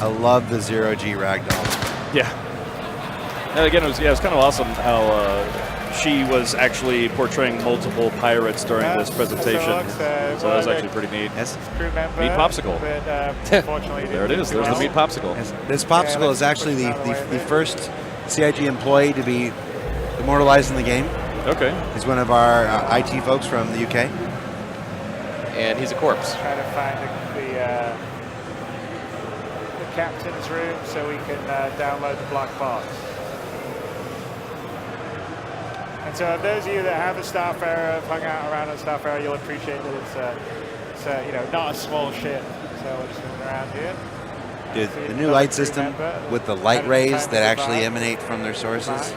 I love the zero G ragdoll. Yeah. And again, it was kind of awesome how she was actually portraying multiple pirates during this presentation. So that was actually pretty neat. Yes. Crew member, Meat popsicle. But, unfortunately, There it is. There's the meat popsicle. This popsicle is actually the first CIG employee to be immortalized in the game. Okay. He's one of our IT folks from the UK. And he's a corpse. Trying to find the captain's room so we can download the black box. And so those of you that have a Starfarer, have hung out around a Starfarer, you'll appreciate that it's not a small ship. So we're just moving around here. Dude, the new light system with the light rays that actually emanate from their sources.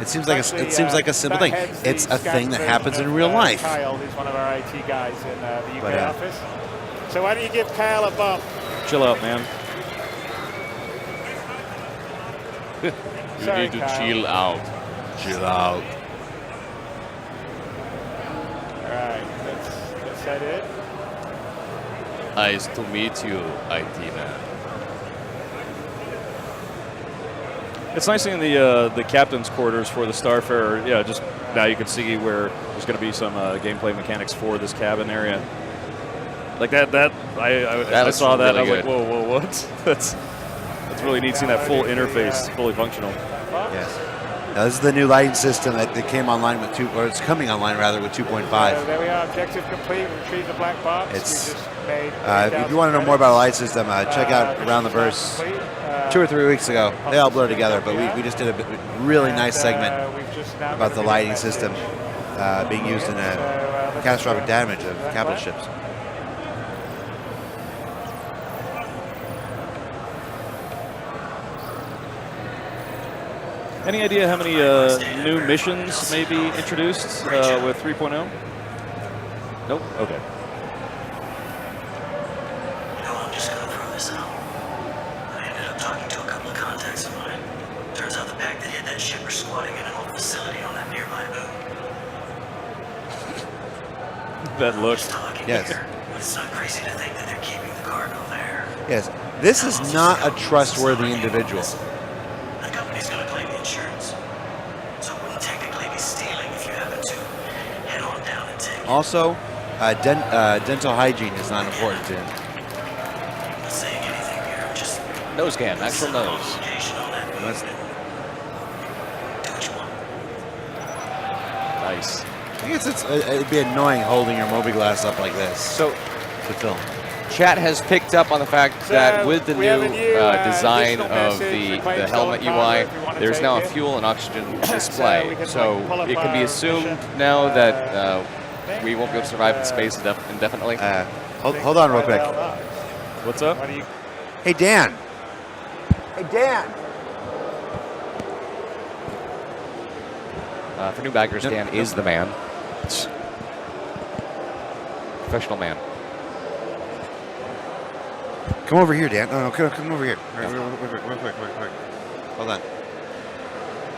It seems like a simple thing. It's a thing that happens in real life. Kyle, who's one of our IT guys in the UK But, office. So why don't you give Kyle a bump? Chill out, man. Sorry, Kyle. out. Chill out. All right, let's head in. Nice to meet you, IT man. It's nice seeing the captain's quarters for the Starfarer. Yeah, just now you can see where there's going to be some gameplay mechanics for this cabin area. Like I saw that. Really I was like, whoa, what? That's really neat seeing that full interface fully functional. Yes. Now, this is the new lighting system that came online with it's coming online rather with 2.5. So there we are, objective complete. Retrieve the black box. It's, We just made if you want to know more about our light system, check out Around the Verse 2 or 3 weeks ago. They all blur together, but we just did a really nice segment about the lighting system being used in catastrophic damage of capital ships. Any idea how many new missions may be introduced with 3.0? Nope. Okay. I'm just gonna throw this out. I ended up talking to a couple of contacts of mine. Turns out the pack that hit that ship are squatting in an old facility on that nearby boat. That look. Just talking Yes. here, but it's not crazy to think that they're keeping the cargo there. Yes. This is not a trustworthy individual. The company's gonna claim the insurance. So it wouldn't technically be stealing if you happen to head on down and take it. Also, dental hygiene is not important to him. I'm not saying anything here. I'm just Nose scan, actual setting on nose. location on that. That's- Do what you want. Nice. I guess it'd be annoying holding your mobi-glass up like this So to film. chat has picked up on the fact that with the we have new a new, design additional of message, the reclaim helmet stolen cargo UI, if you wanna there's take now a it. fuel and oxygen we display. can, So pull up it can be our assumed mission, now that we won't be able to survive in space indefinitely. Hold on real quick. What's up? What do you? Hey, Dan. Hey, Dan. For new backers, Yep, Dan yep. is the man. Professional man. Come over here, Dan. No, come over here. Real quick. Hold on.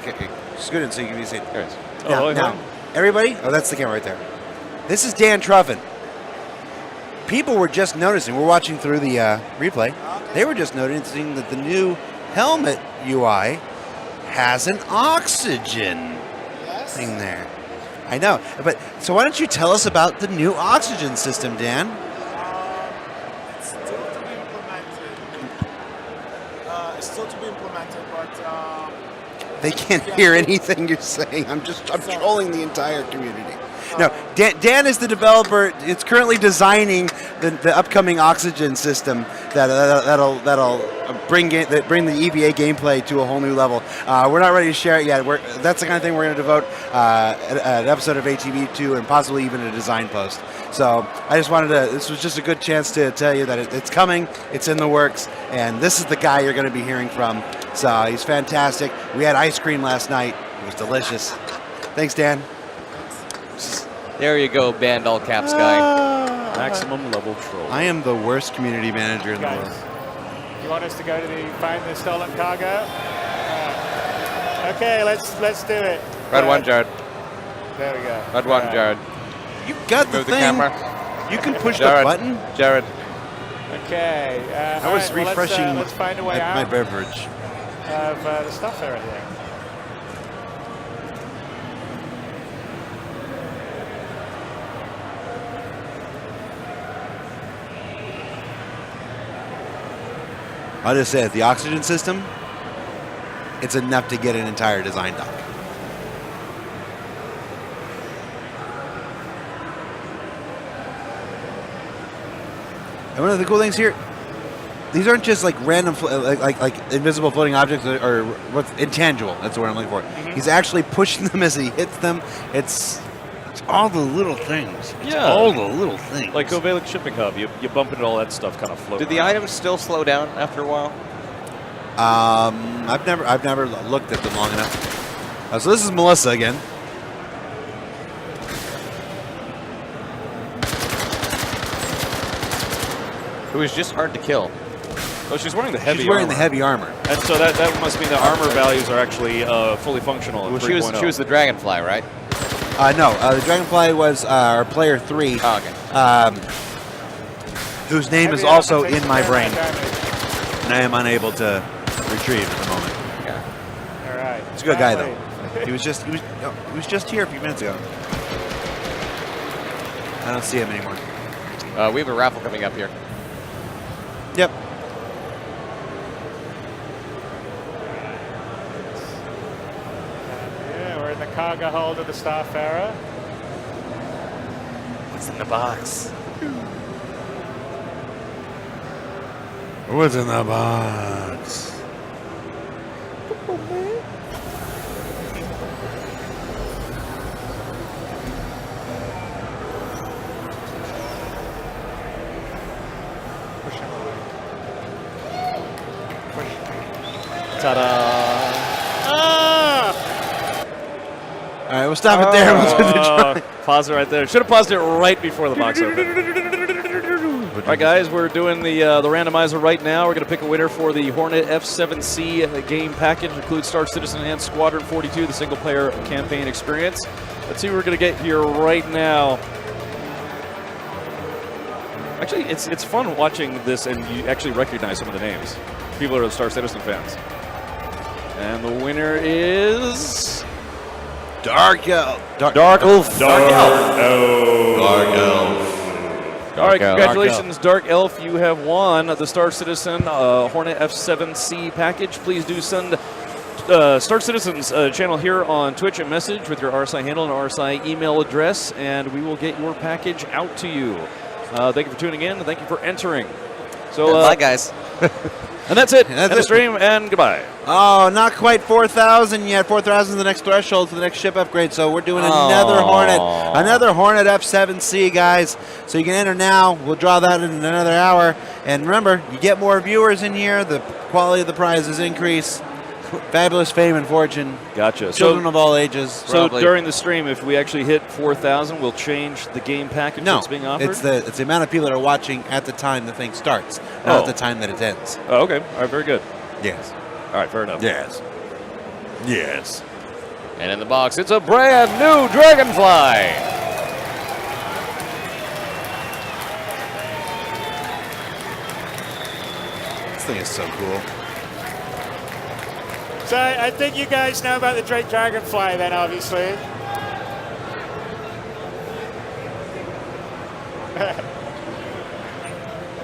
Okay, scoot in so you can be seen. There it is. Now, everybody. Oh, that's the camera right there. This is Dan Truffin. People were just noticing. We're watching through the replay. They were just noticing that the new helmet UI has an oxygen thing there. I know, but so why don't you tell us about the new oxygen system, Dan? It's still to be implemented. But They can't hear anything you're saying. I'm trolling the entire community. No, Dan is the developer. It's currently designing the upcoming oxygen system that'll bring the EVA gameplay to a whole new level. We're not ready to share it yet. That's the kind of thing we're going to devote an episode of ATV to, and possibly even a design post. So I just wanted to. This was just a good chance to tell you that it's coming. It's in the works, and this is the guy you're going to be hearing from. So he's fantastic. We had ice cream last night. It was delicious. Thanks, Dan. There you go, band all caps guy. Maximum level troll. I am the worst community manager in the Guys, world. you want us to go to find the stolen cargo? Okay, let's do it. Red one, Jared. There we go. Red one, Jared. You got the Move the thing. camera. You can push Jared. the button. Jared. Okay. I was refreshing let's find a way my out beverage. of the stuff area here. I'll just say it, the oxygen system, it's enough to get an entire design doc. And one of the cool things here, these aren't just like random, like invisible floating objects or what's intangible. That's the word I'm looking for. He's actually pushing them as he hits them. It's all the little things. It's Yeah. all the little things. Like Ovalic Shipping Hub, you bump into all that stuff, kind of float. Did the items still slow down after a while? I've never looked at them long enough. So this is Melissa again. It was just hard to kill. Oh, she's wearing the heavy She's wearing armor. the heavy armor. And so that must mean the armor values are actually fully functional. Well, at she 3.0. was the dragonfly, right? No, the Dragonfly was our player 3, Oh, okay. whose name is Heavy also armor takes in my fair brain, amount of damage. and I am unable to retrieve at the moment. Yeah. All right. He's a good guy, Finally. though. He was just here a few minutes ago. I don't see him anymore. We have a raffle coming up here. Yep. Yeah, we're in the cargo hold of the Starfarer. What's in the box? What's in the box? Push him away. Push. Ta-da! All right, we'll stop it there. We'll do the drawing. Pause it right there. Should have paused it right before the box opened. All right, guys, we're doing the randomizer right now. We're going to pick a winner for the Hornet F7C game package. Includes Star Citizen and Squadron 42, the single-player campaign experience. Let's see who we're going to get here right now. Actually, it's fun watching this, and you actually recognize some of the names. People are Star Citizen fans. And the winner is... Dark Elf. Dark Elf. Dark Elf. All right, Elf. congratulations, Dark Elf. You have won the Star Citizen Hornet F7C package. Please do send Star Citizen's channel here on Twitch a message with your RSI handle and RSI email address, and we will get your package out to you. Thank you for tuning in, and thank you for entering. So, Bye, guys. And that's it. That's End of it. stream, and goodbye. Oh, not quite 4,000 yet. 4,000 is the next threshold for the next ship upgrade. So we're doing another Hornet F7C, guys. So you can enter now. We'll draw that in another hour. And remember, you get more viewers in here, the quality of the prizes increase. Fabulous fame and fortune. Gotcha. Children of all ages. So probably. during the stream, if we actually hit 4,000, we'll change the game package No, that's being offered? it's the amount of people that are watching at the time the thing starts, not at the time that it ends. Oh, okay. All right, very good. Yes. All right, fair enough. Yes. Yes. And in the box, it's a brand new Dragonfly. This thing is so cool. So I think you guys know about the Drake Dragonfly then, obviously.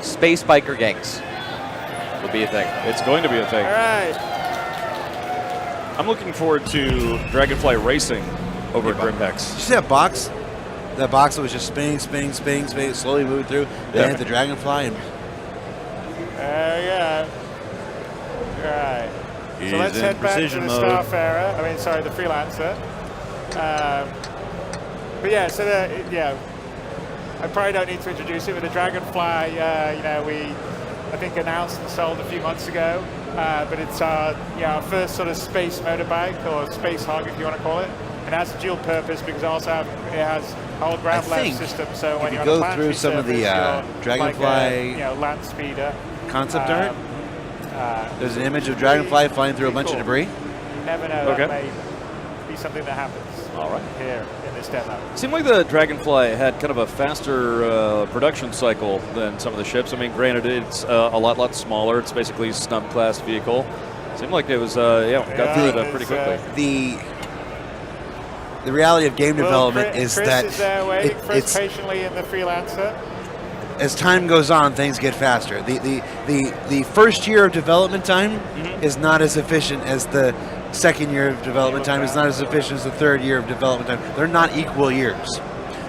Space biker gangs will be a thing. It's going to be a thing. All right. I'm looking forward to Dragonfly Racing over at Did you Grimhex. see that box? That box that was just spinning, slowly moving through. Then hit the Dragonfly and Yeah. All right. So let's head back to the Starfarer. I mean, sorry, the Freelancer. But yeah, so I probably don't need to introduce it, but the Dragonfly, I think announced and sold a few months ago. But it's our first sort of space motorbike, or space hog if you want to call it. And it has a dual purpose because it has whole ground left system. So when you you're on a go planetary through some of the surface, you're Dragonfly like a, land speeder. concept art. There's an image of Dragonfly flying through a bunch of debris. You never know. Okay. That may be something that happens. All right. Here in this demo. Seemed like the Dragonfly had kind of a faster production cycle than some of the ships. I mean, granted, it's a lot smaller. It's basically a snub class vehicle. Seemed like it was, got through it pretty quickly. The reality of game development Chris is that is there waiting for us it's patiently in the Freelancer. as time goes on, things get faster. The first year of development time is not as efficient as the second year of development time. Is not as efficient as the third year of development time. They're not equal years.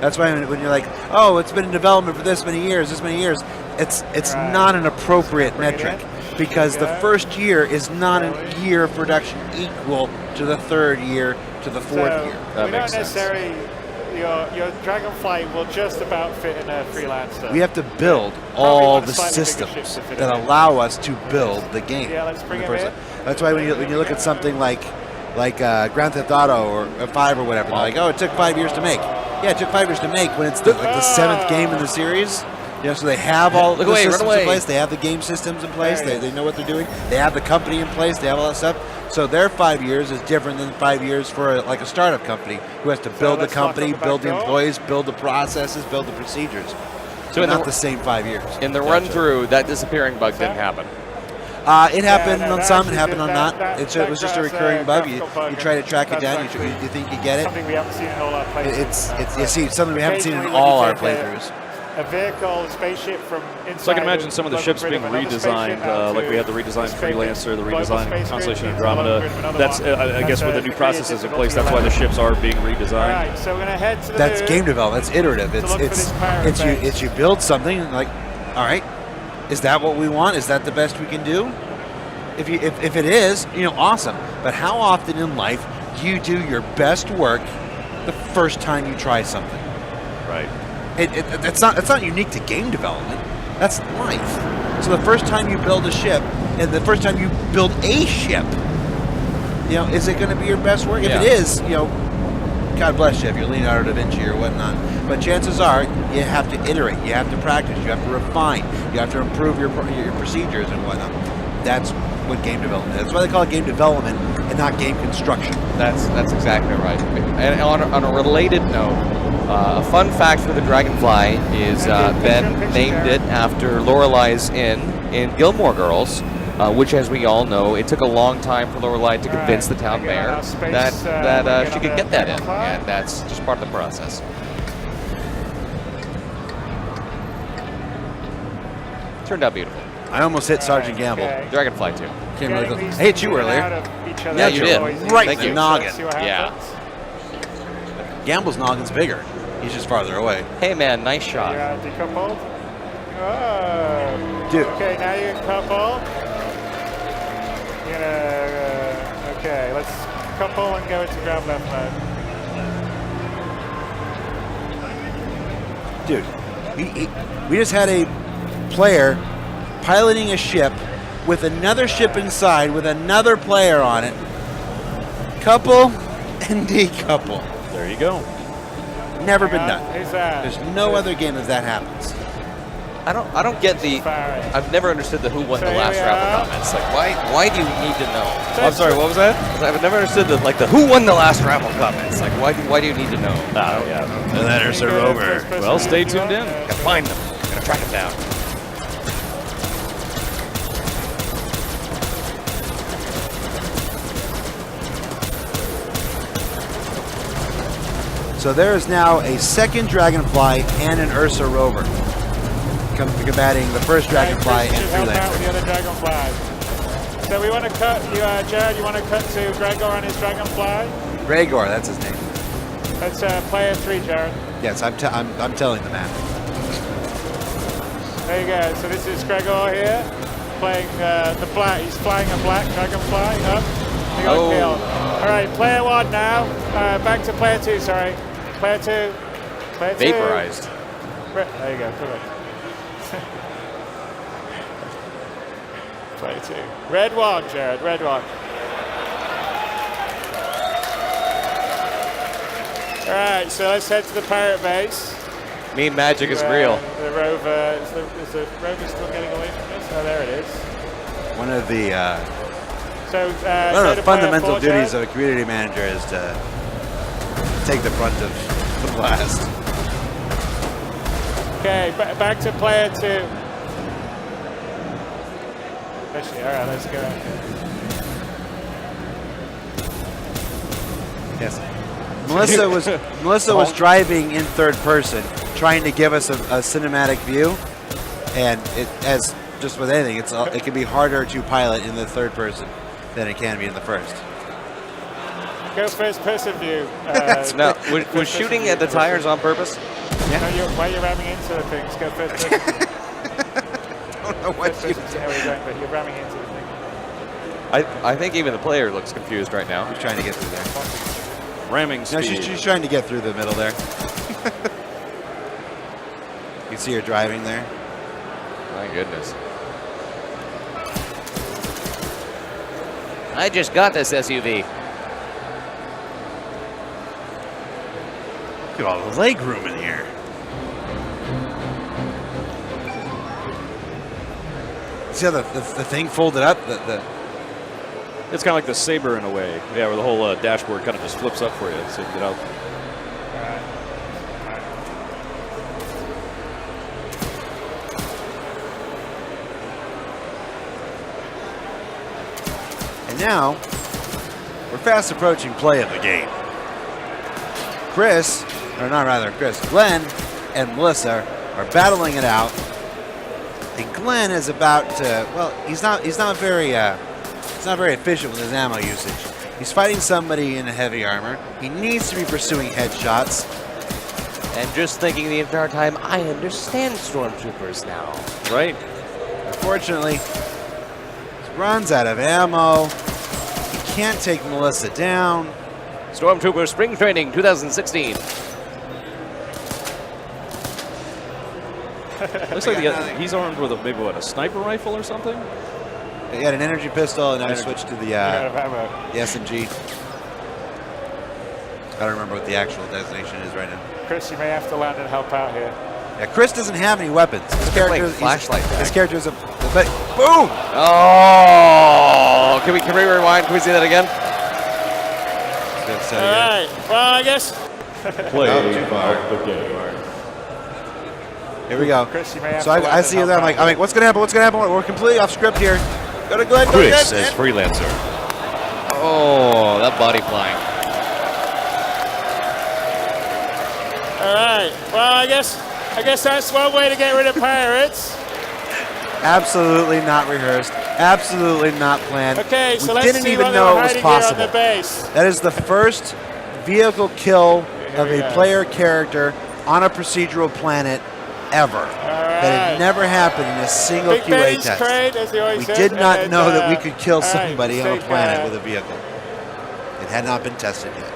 That's why when you're like, oh, it's been in development for this many years, it's not an appropriate metric because the first year is not a year of production equal to the third year to the fourth year. That we makes don't sense. necessarily. Your Dragonfly will just about fit in a Freelancer. We have to build all the systems that allow us to build the game. Yeah, let's bring in it the first in. place. That's why when you look at something like Grand Theft Auto or 5 or whatever, they're like, oh, it took 5 years to make. Yeah, it took 5 years to make when it's the seventh game in the series. So they have all the systems in place. They have the game systems in place. They know what they're doing. They have the company in place. They have all that stuff. So their 5 years is different than 5 years for a startup company who has to build the company, build the employees, build the processes, build the procedures. So not the same 5 years. In the run through, that disappearing bug didn't happen. It happened on some, it happened on not. It was just a recurring bug. You try to track it down. You think you get it. Something we haven't seen in all our playthroughs. You see something we haven't seen in all our playthroughs. A vehicle, a spaceship from inside. So I can imagine some of the ships being redesigned, like we had the redesigned Freelancer, the redesigned Constellation Andromeda. That's, I guess, with the new processes in place, that's why the ships are being redesigned. All right, so we're gonna head to the That's game development. That's iterative. It's you build something and like, all right, is that what we want? Is that the best we can do? If it is, awesome. But how often in life do you do your best work the first time you try something? Right. It's not unique to game development. That's life. So the first time you build a ship, and the first time you build a ship, is it going to be your best work? If it is, God bless you if you're Leonardo da Vinci or whatnot. But chances are you have to iterate, you have to practice, you have to refine, you have to improve your procedures and whatnot. That's what game development is. That's why they call it game development and not game construction. That's exactly right. And on a related note, a fun fact for the Dragonfly is Ben named it after Lorelai's Inn in Gilmore Girls, which, as we all know, it took a long time for Lorelai to convince the town mayor that she could get that in, and that's just part of the process. Turned out beautiful. I almost hit Sergeant Gamble. Dragonfly too. Came really close. I hit you earlier. Yeah, you did. Right Thank in the you. noggin. Yeah. Gamble's noggin's bigger. He's just farther away. Hey man, nice shot. Decoupled. Oh. Dude. Okay, now you can couple. You're gonna, okay, let's couple and go into ground left mode. Dude, we just had a player piloting a ship with another ship inside with another player on it. Couple and decouple. There you go. Never been done. Who's that? There's no other game that happens. I don't get the. I've never understood the who won the last raffle comments. Like, why do you need to know? I'm sorry, what was that? I've never understood the who won the last raffle comments. Like, why do you need to know? Oh, yeah. The letters are over. Well, stay tuned in. Gotta find them. Gotta track them down. So there is now a second Dragonfly and an Ursa rover combating the first Dragonfly and help out with the Freelancer. other Dragonfly. So we want to cut, Jared, you want to cut to Gregor on his Dragonfly? Gregor, that's his name. That's player 3, Jared. Yes, I'm telling the man. There you go. So this is Gregor here, playing the black. He's flying a black Dragonfly up. He got killed. All right, player 1 now. Back to player 2, sorry. Player 2. Player 2. Vaporized. There you go, perfect. Player 2. Red 1, Jared, red 1. All right, so let's head to the pirate base. Mean magic is real. The rover, is the rover still getting away from us? Oh, there it is. One of the So, the fundamental duties of a community manager is to take the brunt of the blast. Okay, back to player 2. Actually, all right, let's go. Yes. Melissa was driving in third person, trying to give us a cinematic view, and as just with anything, it can be harder to pilot in the third person than it can be in the first. Go first person view. No, was shooting at the tires on purpose? Yeah. No, why are you ramming into the things? Go first person. I don't know what First person, see how you're going, but you're ramming into the thing. I think even the player looks confused right now. He's trying to get through there. Ramming No, speed. she's trying to get through the middle there. You can see her driving there. My goodness. I just got this SUV. Look at all the leg room in here. See how the thing folded up? It's kind of like the Saber in a way. Yeah, where the whole dashboard kind of just flips up for you so you can get out. And now, we're fast approaching play of the game. Glenn and Melissa are battling it out. And Glenn is about to, well, he's not very efficient with his ammo usage. He's fighting somebody in a heavy armor. He needs to be pursuing headshots. And just thinking the entire time, I understand stormtroopers now. Right? Unfortunately, he runs out of ammo. He can't take Melissa down. Stormtrooper Spring Training 2016. Looks like he's armed with a sniper rifle or something. He had an energy pistol, and now he switched to the ammo. SMG. I don't remember what the actual designation is right now. Chris, you may have to land and help out here. Yeah, Chris doesn't have any weapons. His character, flashlight his tag. character is a boom. Oh! Can we rewind? Can we see that again? All right. Well, I guess. Play the game. Here we go. Chris, you may have So to I see you there. I'm like, what's gonna happen? What's gonna happen? We're completely off script here. Go to Glenn. Chris as freelancer. Oh, that body flying. All right. Well, I guess that's one way to get rid of pirates. Absolutely not rehearsed. Absolutely not planned. Okay, so we let's didn't see even what know they're it was hiding possible. here on the base. That is the first vehicle kill of we a go. player character on a procedural planet ever. All that had never happened in a single Big QA Benny's test. crate, as he always We says, did and not then, know that we could kill all right, somebody on a take, planet with a vehicle. It had not been tested yet.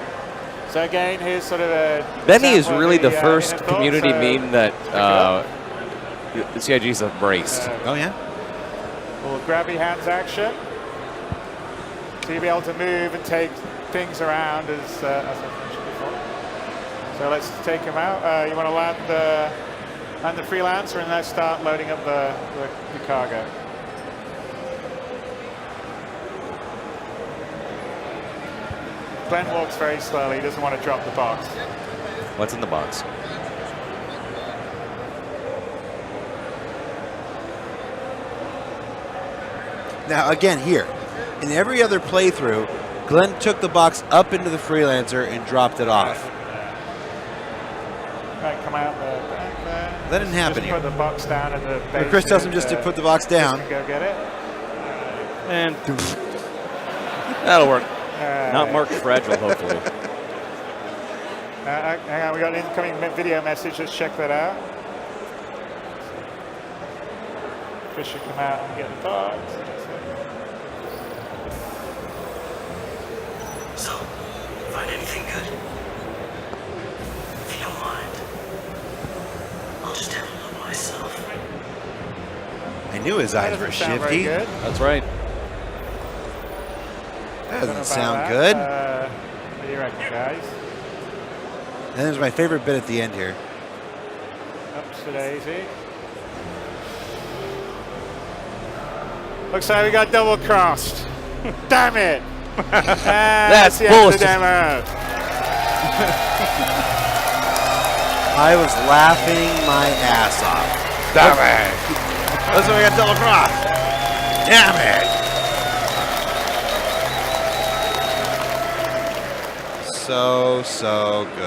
So again, here's sort of a... Benny is example of really the first inner thought, community so meme that the CIG's embraced. Oh, yeah? little grabby hands action. So you'll be able to move and take things around as I mentioned before. So let's take him out. You want to land the freelancer and let's start loading up the cargo. Glenn walks very slowly. He doesn't want to drop the box. What's in the box? Now, again, here, in every other playthrough, Glenn took the box up into the freelancer and dropped it off. Right, come out the back there. That didn't happen Just here. put the box down at the base. But Chris tells him just to put the box down. Go get it. And that'll work. Not Not marked fragile, hopefully. hang on, we got an incoming video message. Let's check that out. Chris should come out and get the box. So, find anything good? If you don't mind, I'll just have a look myself. I knew his eyes were Doesn't sound very shifty. good. That's right. That Don't know doesn't about sound that. good. What do you reckon, guys? And there's my favorite bit at the end here. Ups to daisy. Looks like we got double crossed. Damn it! That's the end of the bullshit. demo. I was laughing my ass off. Damn it! That's why we got double cross. Damn it! So good.